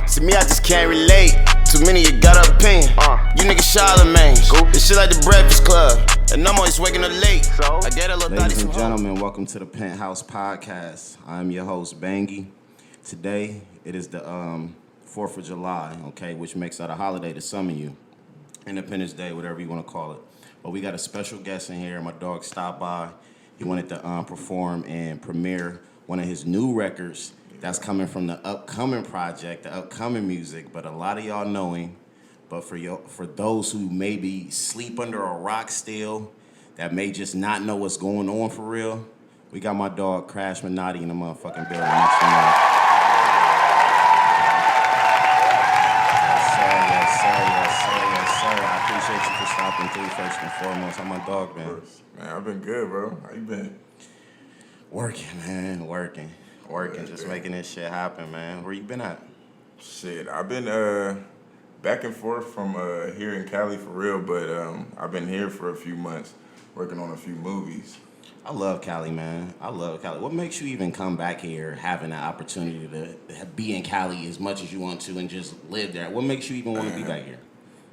See me, I just can't relate. Too many, you got an opinion. You niggas Charlemagne. This shit like the Breakfast Club. And I'm always waking up late. I get a little Ladies and gentlemen, welcome to the Penthouse podcast. I'm your host, Bangy. Today, it is the 4th of July, okay, which makes that a holiday to some of you. Independence Day, whatever you want to call it. But we got a special guest in here. My dog stopped by. He wanted to perform and premiere one of his new records that's coming from the upcoming project, the upcoming music. But a lot of y'all know him. But for those who maybe sleep under a rock still, that may just not know what's going on for real, we got my dog Krashminati in the motherfucking building next to me. I appreciate you for stopping through first and foremost. How my dog, man? Man, I've been good, bro. How you been? Working, man. Working. Just making this shit happen, man. Where you been at? Shit, I've been back and forth from here in Cali for real, but I've been here for a few months working on a few movies. I love Cali, man. I love Cali. What makes you even come back here having that opportunity to be in Cali as much as you want to and just live there? What makes you even want to be back here?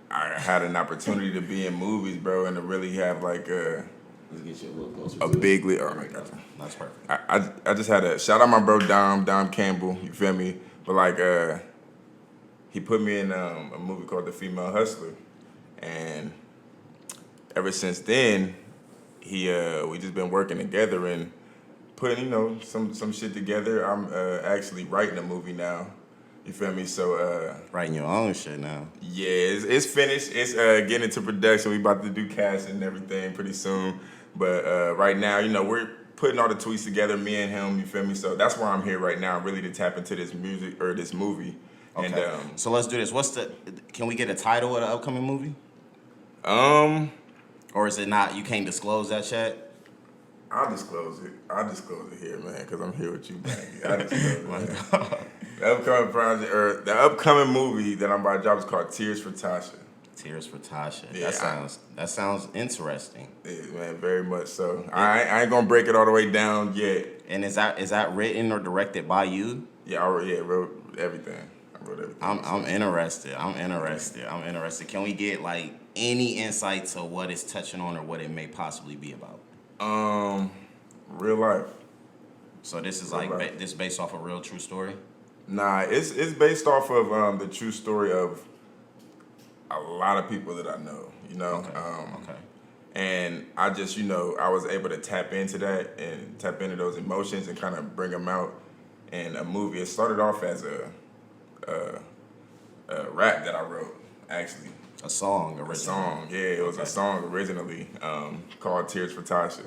I had an opportunity to be in movies, bro, and to really have like Let's get you a little closer a big league. Oh my God, that's perfect. I just had a shout out my bro Dom Campbell. You feel me? But like he put me in a movie called The Female Hustler, and ever since then we just been working together and putting some shit together. I'm actually writing a movie now. You feel me? So writing your own shit now. Yeah, it's finished. It's getting into production. We about to do casting and everything pretty soon. But right now, we're putting all the tweets together, me and him. You feel me? So that's why I'm here right now, really to tap into this music or this movie. Okay. And so let's do this. Can we get a title of the upcoming movie? Or is it not? You can't disclose that yet? I'll disclose it. Here, man, because I'm here with you, man. I disclose it. The upcoming project, or the upcoming movie that I'm about to drop is called Tears for Tasha. Tears for Tasha. Yeah, that sounds interesting. Yeah, man, very much so. Yeah. I ain't gonna break it all the way down yet. And is that written or directed by you? Yeah, I wrote everything. I'm interested. Can we get like any insight to what it's touching on or what it may possibly be about? Real life. So this is this based off a real true story? Nah, it's based off of the true story of a lot of people that I know. Okay. And I just I was able to tap into that and tap into those emotions and kind of bring them out in a movie. It started off as a rap that I wrote, actually. A song originally. A song, yeah. It was a song originally called Tears for Tasha.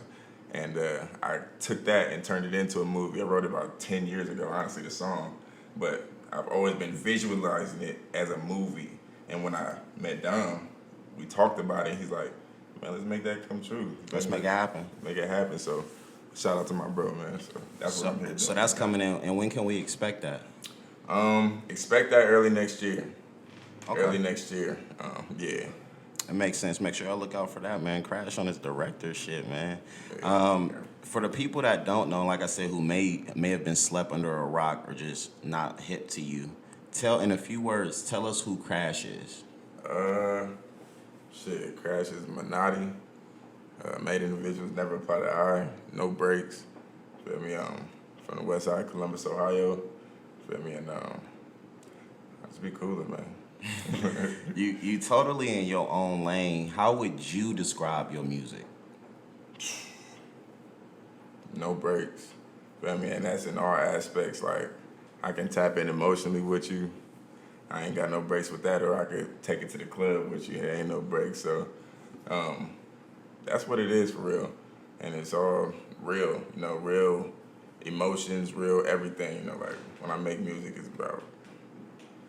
And I took that and turned it into a movie. I wrote it about 10 years ago, honestly, the song. But I've always been visualizing it as a movie. And when I met Dom, we talked about it. He's like, man, let's make that come true. Let's make it happen. Make it happen. So shout out to my bro, man. So that's what I'm here doing. So that's coming in. And when can we expect that? Expect that early next year. Okay. Early next year. Yeah. It makes sense. Make sure y'all look out for that, man. Crash on his director shit, man. For the people that don't know, like I said, who may have been slept under a rock or just not hip to you, in a few words, tell us who Crash is. Crash is Minati. Made individuals, never apply to I. No breaks. Feel me? From the west side, Columbus, Ohio. Feel me? And just be cooler, man. You totally in your own lane. How would you describe your music? No breaks. Feel me? And that's in all aspects. Like, I can tap in emotionally with you. I ain't got no breaks with that, or I could take it to the club with you. There ain't no breaks. So that's what it is for real. And it's all real, real emotions, real everything. Like when I make music, it's about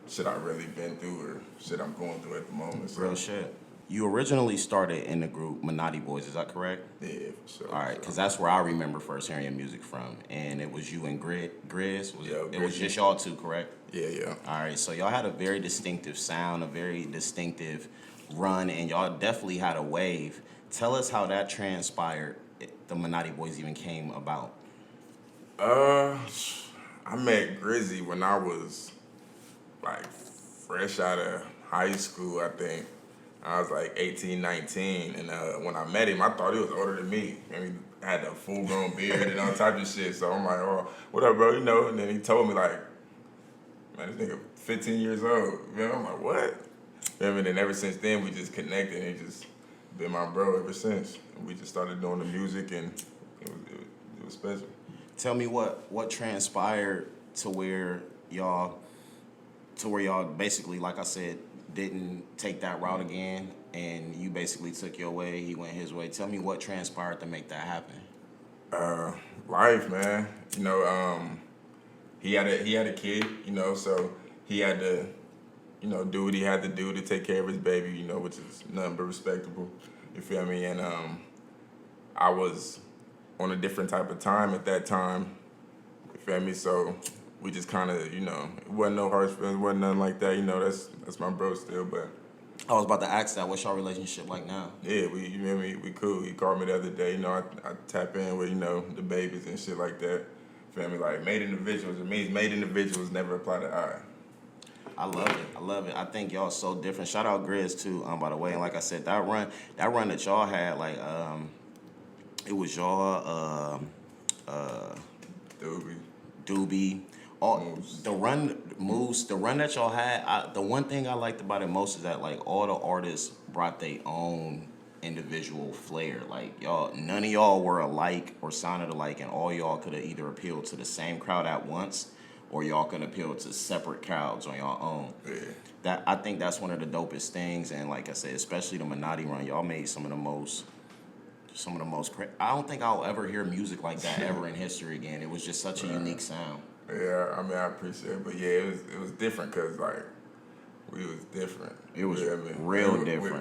shit I really been through or shit I'm going through at the moment. So. Real shit. You originally started in the group Minati Boys, is that correct? Yeah, for sure. All right, because that's where I remember first hearing your music from. And it was you and Grizz? It was just y'all two, correct? Yeah. All right, so y'all had a very distinctive sound, a very distinctive run, and y'all definitely had a wave. Tell us how that transpired, the Minati Boys even came about. I met Grizzy when I was like fresh out of high school, I think. I was like 18, 19, and when I met him, I thought he was older than me. I mean, I had a full-grown beard and all types of shit. So I'm like, oh, what up, bro? You know? And then he told me like, man, this nigga 15 years old. Man, I'm like, what? And then ever since then, we just connected, and he just been my bro ever since. And we just started doing the music, and it was special. Tell me what transpired to where y'all basically, like I said, didn't take that route again, and you basically took your way, he went his way. Tell me what transpired to make that happen. Life, man. You know, he had a kid, you know, so he had to, you know, do what he had to do to take care of his baby, you know, which is nothing but respectable. You feel me? And I was on a different type of time at that time. You feel me? So we just kind of, you know, it wasn't no harsh feelings, wasn't nothing like that. You know, that's my bro still, but. I was about to ask that. What's your relationship like now? Yeah, you know me, we cool. He called me the other day. You know, I tap in with, you know, the babies and shit like that. Feel me? Like, made individuals. It means made individuals never apply to I. I love it. I think y'all so different. Shout out Grizz too, by the way. And like I said, that run that y'all had, like, it was y'all, Doobie. The run that y'all had, the one thing I liked about it most is that, like, all the artists brought their own individual flair. Like, y'all, none of y'all were alike or sounded alike, and all y'all could have either appealed to the same crowd at once, or y'all could appeal to separate crowds on your own. Yeah. I think that's one of the dopest things, and like I said, especially the Minati run, y'all made some of the most. I don't think I'll ever hear music like that ever in history again. It was just such a unique sound. Yeah, I mean, I appreciate it, but yeah, it was different because, like, we was different. It was different.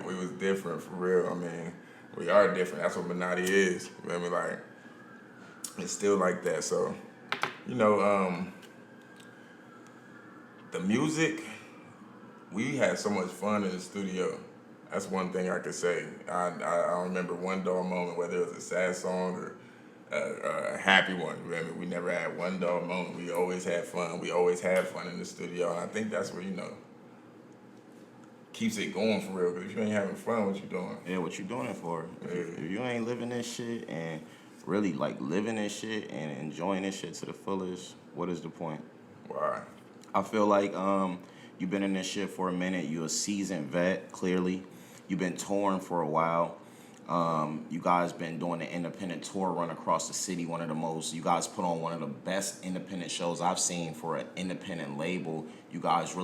We was different for real. I mean, we are different. That's what Minati is. You know what I mean? Like, it's still like that. So, you know, the music, we had so much fun in the studio. That's one thing I could say. I don't remember one dull moment, whether it was a sad song or a happy one. You know what I mean? We never had one dull moment. We always had fun. We always had fun in the studio, and I think that's where, you know, keeps it going for real. Because if you ain't having fun, what you doing? Yeah, what you doing it for? Yeah. If you ain't living this shit and really, like, living this shit and enjoying this shit to the fullest, what is the point? Why? I feel like you've been in this shit for a minute. You're a seasoned vet, clearly. You've been touring for a while. You guys been doing the independent tour run across the city. You guys put on one of the best independent shows I've seen for an independent label. You guys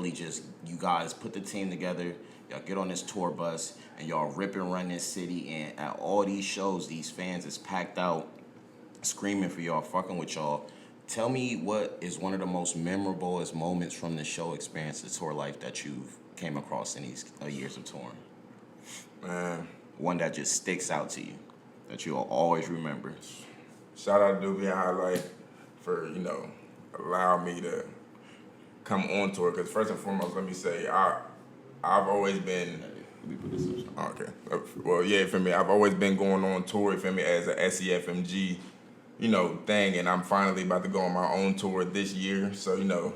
put the team together. Y'all get on this tour bus and y'all rip and run this city. And at all these shows, these fans is packed out, screaming for y'all, fucking with y'all. Tell me what is one of the most memorable moments from the show experience, the tour life that you've came across in these years of touring. Man. One that just sticks out to you, that you'll always remember. Shout out to Doobie Highlight for, you know, allowing me to come on tour. Because first and foremost, let me say, I've always been... Let me put this up. Okay. Well, yeah, for me, I've always been going on tour, for me, as a SCFMG, you know, thing. And I'm finally about to go on my own tour this year. So, you know,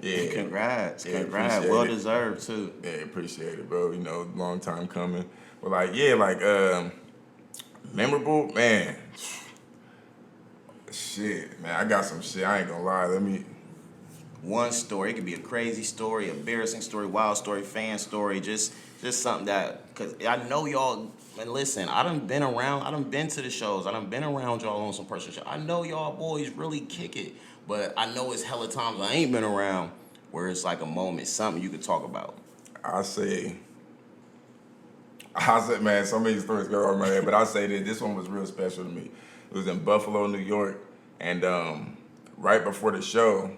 yeah. Congrats. Yeah, Congrats. Well deserved, too. Yeah, appreciate it, bro. You know, long time coming. But, like, yeah, like, memorable, man. Shit, man, I got some shit. I ain't gonna lie. One story. It could be a crazy story, embarrassing story, wild story, fan story, just something that, because I know y'all, and listen, I done been to the shows. I done been around y'all on some personal shows. I know y'all boys really kick it, but I know it's hella times I ain't been around where it's like a moment, something you could talk about. I say, man, so many stories go over my head, but I say that this one was real special to me. It was in Buffalo, New York, and right before the show,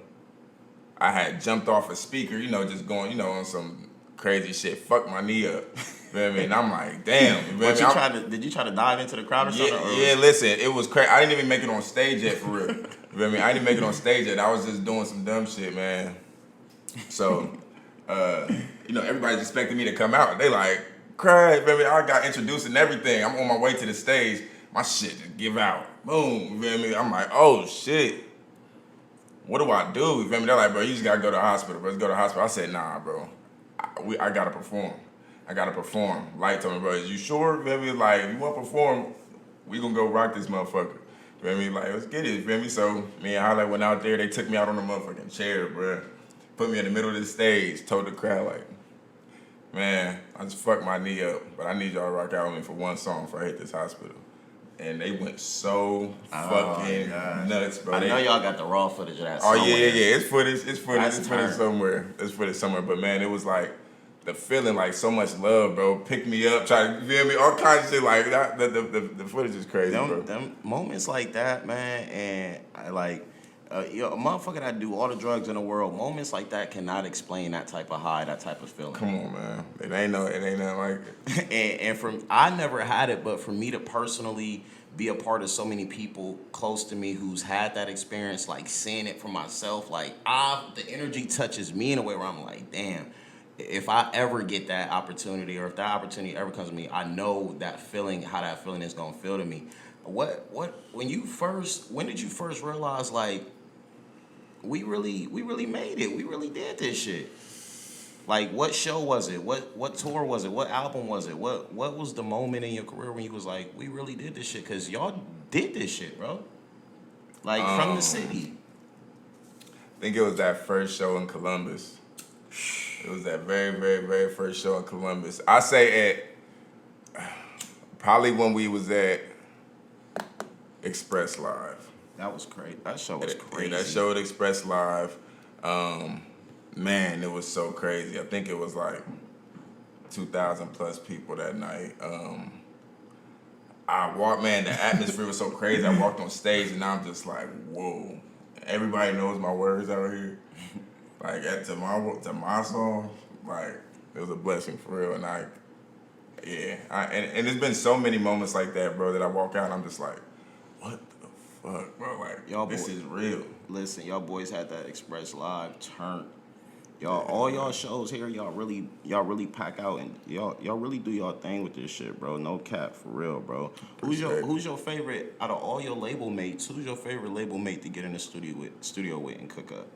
I had jumped off a speaker, you know, just going, you know, on some crazy shit, fuck my knee up. You know what I mean? I'm like, damn. Did you try to dive into the crowd or something? Yeah, listen, it was crazy. I didn't even make it on stage yet, for real. You know what I mean? I didn't make it on stage yet. I was just doing some dumb shit, man. So, you know, everybody's expecting me to come out. They like, crazy, baby. I got introduced and everything. I'm on my way to the stage. My shit just give out. Boom. You know what I mean? I'm like, oh, shit. what do I do? You feel me? They're like, bro, you just gotta go to the hospital, bro. Let's go to the hospital. I said, nah, bro. I gotta perform. Light told me, bro, is you sure? You feel me? Like, if you wanna perform, we gonna go rock this motherfucker. You feel me? Like, let's get it. You feel me? So me and Highlight went out there. They took me out on the motherfucking chair, bro. Put me in the middle of the stage. Told the crowd, like, man, I just fucked my knee up, but I need y'all to rock out with me for one song before I hit this hospital. And they went so fucking nuts, bro. I know y'all got the raw footage of that. Oh somewhere. yeah. It's footage. It's That's footage somewhere. But man, it was like the feeling, like so much love, bro. Pick me up, try to feel me, all kinds of shit like that. The footage is crazy, bro. Them moments like that, man, and I like. A motherfucker that do all the drugs in the world, moments like that cannot explain that type of high, that type of feeling. Come on, man. It ain't nothing like it. and I never had it, but for me to personally be a part of so many people close to me who's had that experience, like seeing it for myself, like the energy touches me in a way where I'm like, damn, if I ever get that opportunity, or if that opportunity ever comes to me, I know that feeling, how that feeling is gonna feel to me. When did you first realize, like, we really made it. We really did this shit. Like, what show was it? What tour was it? What album was it? What was the moment in your career when you was like, we really did this shit? Because y'all did this shit, bro. Like, from the city. I think it was that first show in Columbus. It was that very, very, very first show in Columbus. I say probably when we was at Express Live. That was crazy. That show was crazy. Yeah, that show at Express Live, man, it was so crazy. I think it was like 2,000 plus people that night. I walked, man, the atmosphere was so crazy. I walked on stage and I'm just like, whoa. Everybody knows my words out here. Like, to my song, like, it was a blessing for real. And and there's been so many moments like that, bro, that I walk out and I'm just like, what the fuck, bro? Like, this is real. Listen, y'all boys had that Express Live turn. Y'all, all y'all shows here, y'all really pack out and y'all really do y'all thing with this shit, bro. No cap, for real, bro. Who's your favorite out of all your label mates? Who's your favorite label mate to get in the studio with and cook up?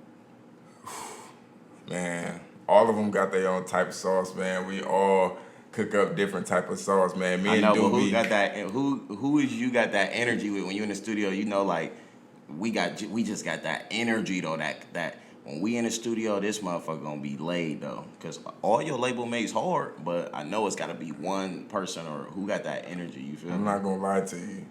Man, all of them got their own type of sauce, man. We all cook up different type of sauce, man. I know, but who got that? Who is you got that energy with when you in the studio? You know, like we just got that energy though. That when we in the studio, this motherfucker gonna be laid though. Cause all your label mates hard, but I know it's gotta be one person or who got that energy. You feel me? I'm not gonna lie to you.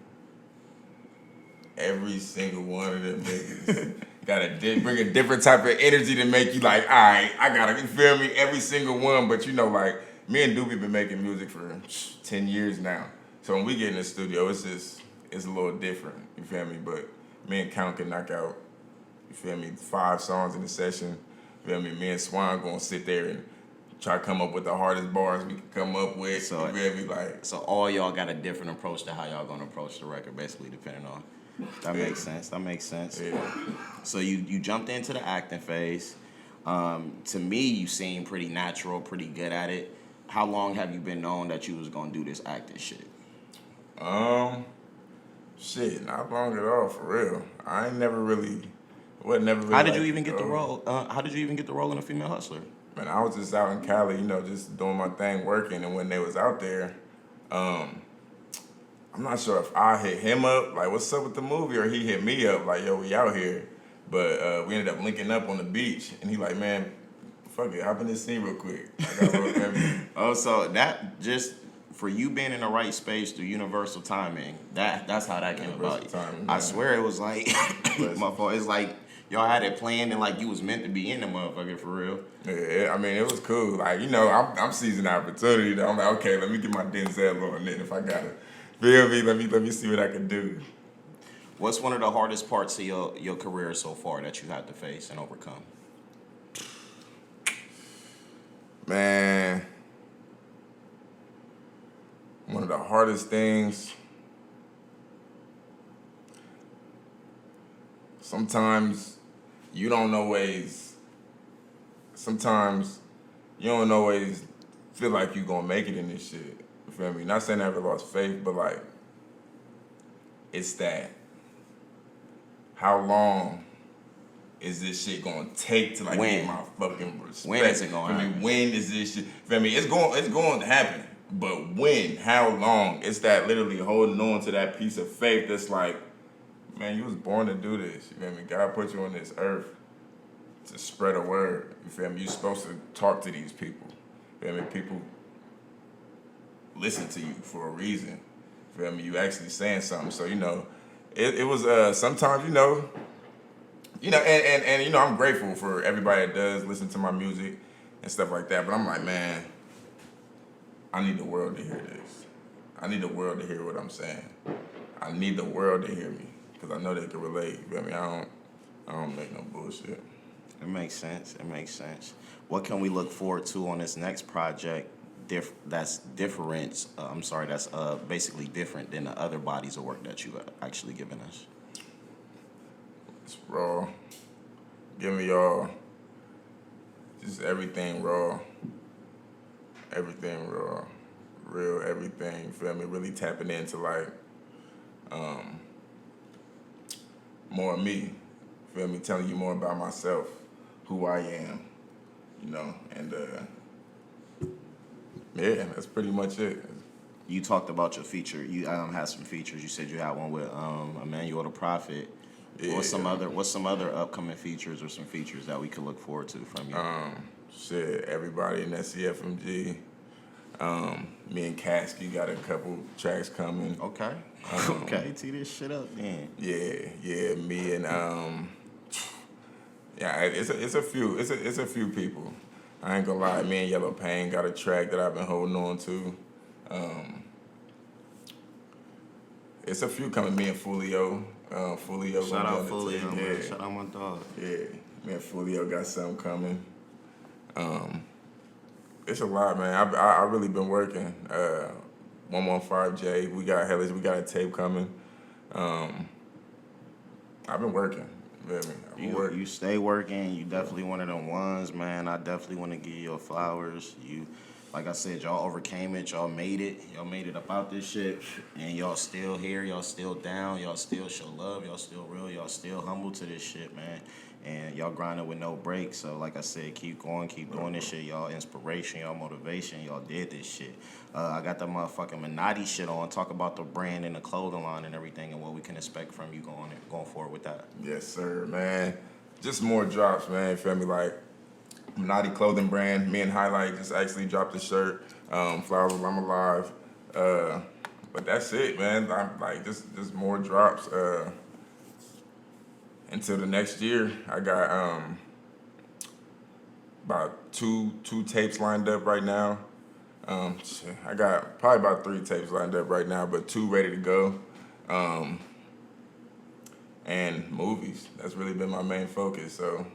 Every single one of them niggas gotta bring a different type of energy to make you like, all right, I gotta, you feel me? Every single one, but you know, like, me and Doobie been making music for 10 years now. So when we get in the studio, it's a little different, you feel me? But me and Count can knock out, you feel me, 5 songs in the session. You feel me? Me and Swan gonna sit there and try to come up with the hardest bars we can come up with. So, you feel me? Like, so all y'all got a different approach to how y'all gonna approach the record, basically, depending on. That makes sense. Yeah. So you jumped into the acting phase. To me, you seem pretty natural, pretty good at it. How long have you been known that you was gonna do this acting shit? Shit, not long at all, for real. I ain't never really, How did you even get the role? How did you even get the role in A Female Hustler? Man, I was just out in Cali, you know, just doing my thing, working, and when they was out there, I'm not sure if I hit him up, like, what's up with the movie, or he hit me up, like, yo, we out here. But we ended up linking up on the beach, and he like, man, fuck it, hop in this scene real quick. I got everything. Oh, so that just for you being in the right space through universal timing, that's how that came about. Timing, I swear it was like my fault. It's like y'all had it planned and like you was meant to be in the motherfucker for real. Yeah, I mean, it was cool. Like, you know, I'm seizing the opportunity. I'm like, okay, let me get my Denzel on it. If I got it, feel me? Let me see what I can do. What's one of the hardest parts of your career so far that you had to face and overcome? Man, one of the hardest things, sometimes you don't always feel like you're gonna make it in this shit. You feel me? Not saying I ever lost faith, but like, it's that. How long is this shit gonna take till I get my fucking respect? When is it gonna happen? When is this shit? Feel me? It's going to happen. But when? How long? It's that literally holding on to that piece of faith that's like, man, you was born to do this. You feel me? God put you on this earth to spread a word. You feel me? You're supposed to talk to these people. You feel me? People listen to you for a reason. You feel me? You actually saying something. So, it was sometimes, and I'm grateful for everybody that does listen to my music and stuff like that. But I'm like, man, I need the world to hear this. I need the world to hear what I'm saying. I need the world to hear me because I know they can relate. You feel me? I don't make no bullshit. It makes sense. It makes sense. What can we look forward to on this next project? That's basically different than the other bodies of work that you actually given us. It's raw. Give me y'all just everything raw. Everything raw. Real everything, you feel me? Really tapping into like more of me. Feel me? Telling you more about myself, who I am, and yeah, that's pretty much it. You talked about your feature. You had some features. You said you had one with Emmanuel the Prophet. Yeah. What's some other upcoming features or some features that we could look forward to from you? Everybody in SCFMG. Me and Kasky got a couple tracks coming. Okay. Okay, tee this shit up then. Yeah. Me and it's a few people. I ain't gonna lie. Me and Yellow Pain got a track that I've been holding on to. It's a few coming. Me and Fulio. Fulio. Shout out Fulio, man. Shout out my dog. Yeah. Me and Fulio got something coming. It's a lot, man. I really been working. 115J. We got Hellish. We got a tape coming. I've been working. You stay working. You definitely one of them ones, man. I definitely want to give you your flowers. Like I said, y'all overcame it. Y'all made it. Y'all made it up out this shit. And y'all still here. Y'all still down. Y'all still show love. Y'all still real. Y'all still humble to this shit, man. And y'all grinding with no breaks. So like I said, keep going. Keep doing this shit. Y'all inspiration. Y'all motivation. Y'all did this shit. I got the motherfucking Minati shit on. Talk about the brand and the clothing line and everything and what we can expect from you going forward with that. Yes, sir, man. Just more drops, man. You feel me? Like, Minati clothing brand. Me and Highlight just actually dropped a shirt. Flowers While I'm Alive. But that's it, man. I'm like just more drops. Until the next year, I got about two tapes lined up right now. I got probably about 3 tapes lined up right now, but 2 ready to go. And movies. That's really been my main focus. So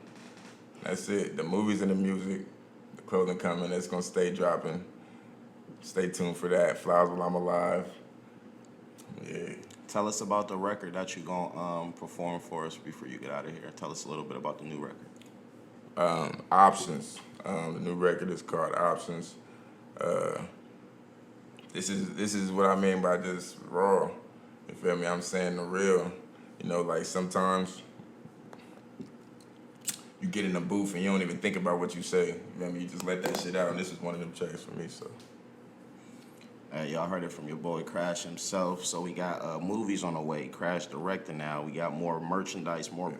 that's it. The movies and the music, the clothing coming. That's gonna stay dropping. Stay tuned for that. Flowers While I'm Alive. Yeah. Tell us about the record that you're going to perform for us before you get out of here. Tell us a little bit about the new record. Options. The new record is called Options. This is what I mean by just raw. You feel me? I'm saying the real. Like sometimes you get in the booth and you don't even think about what you say. You feel me? You just let that shit out, and this is one of them tracks for me, so. Y'all heard it from your boy Krash himself. So we got movies on the way. Krash directing now. We got more merchandise, more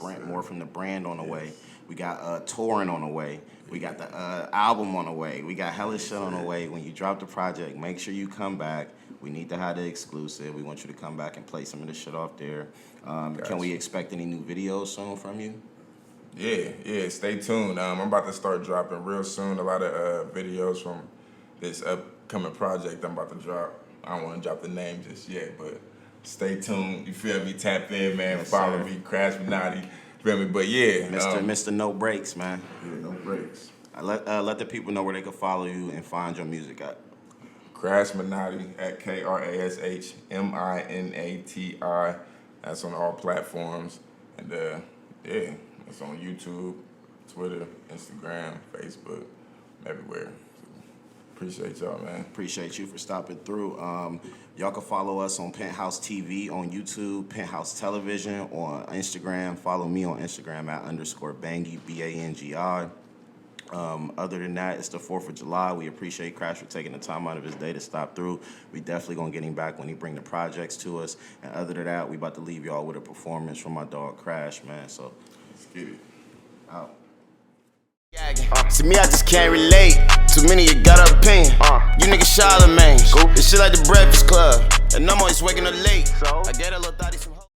from the brand on the way. We got touring on the way. We got the album on the way. We got hella shit on the way. When you drop the project, make sure you come back. We need to have the exclusive. We want you to come back and play some of this shit off there. Can we expect any new videos soon from you? Yeah. Stay tuned. I'm about to start dropping real soon. A lot of videos from this upcoming project I'm about to drop. I don't want to drop the name just yet, but stay tuned. You feel me? Tap in, man. Yes, Follow sir. me, Krashminati. Feel me? But yeah, Mr. No Breaks, man. Yeah, no breaks. Let the people know where they can follow you and find your music at. Krashminati at KRASHMINATI. That's on all platforms, and it's on YouTube, Twitter, Instagram, Facebook, everywhere. Appreciate y'all, man. Appreciate you for stopping through. Y'all can follow us on Penthouse TV on YouTube, Penthouse Television on Instagram. Follow me on Instagram @_Bangi, BANGI. Other than that, it's the 4th of July. We appreciate Crash for taking the time out of his day to stop through. We definitely gonna get him back when he bring the projects to us. And other than that, we about to leave y'all with a performance from my dog Crash, man. So Let's get it. out. See me, I just can't relate. Too many, you got an opinion. You niggas Charlemagne. This shit like the Breakfast Club. And I'm always waking up late. I get a little thotty some